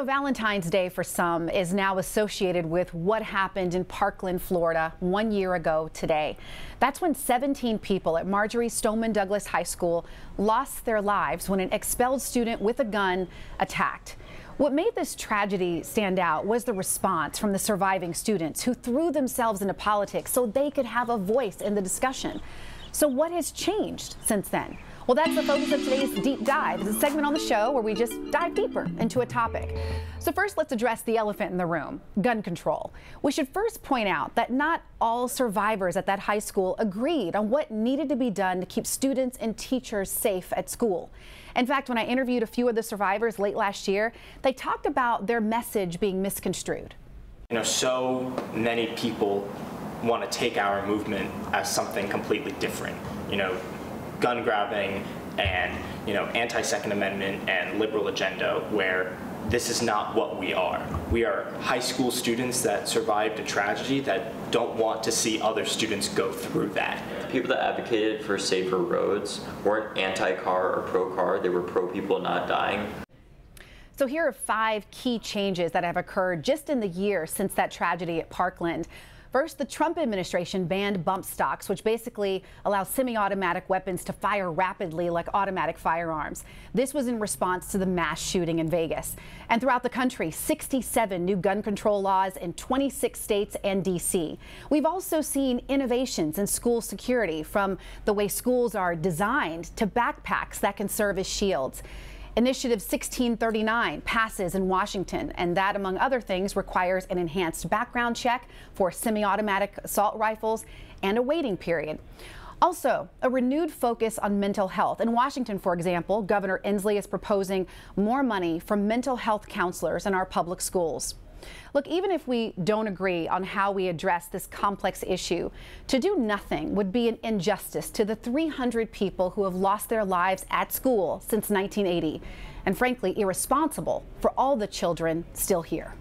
Valentine's Day for some is now associated with what happened in Parkland, Florida 1 year ago today. That's when 17 people at Marjorie Stoneman Douglas High School lost their lives when an expelled student with a gun attacked. What made this tragedy stand out was the response from the surviving students who threw themselves into politics so they could have a voice in the discussion. So what has changed since then? Well, that's the focus of today's Deep Dive. It's a segment on the show where we just dive deeper into a topic. So first, let's address the elephant in the room, gun control. We should first point out that not all survivors at that high school agreed on what needed to be done to keep students and teachers safe at school. In fact, when I interviewed a few of the survivors late last year, they talked about their message being misconstrued. So many people want to take our movement as something completely different. Gun grabbing and anti-Second Amendment and liberal agenda, where this is not what we are. We are high school students that survived a tragedy that don't want to see other students go through that. People that advocated for safer roads weren't anti-car or pro-car, they were pro-people not dying. So here are 5 key changes that have occurred just in the year since that tragedy at Parkland. First, the Trump administration banned bump stocks, which basically allows semi-automatic weapons to fire rapidly like automatic firearms. This was in response to the mass shooting in Vegas. And throughout the country, 67 new gun control laws in 26 states and D.C. We've also seen innovations in school security, from the way schools are designed to backpacks that can serve as shields. Initiative 1639 passes in Washington, and that, among other things, requires an enhanced background check for semi-automatic assault rifles and a waiting period. Also, a renewed focus on mental health. In Washington, for example, Governor Inslee is proposing more money for mental health counselors in our public schools. Look, even if we don't agree on how we address this complex issue, to do nothing would be an injustice to the 300 people who have lost their lives at school since 1980, and frankly, irresponsible for all the children still here.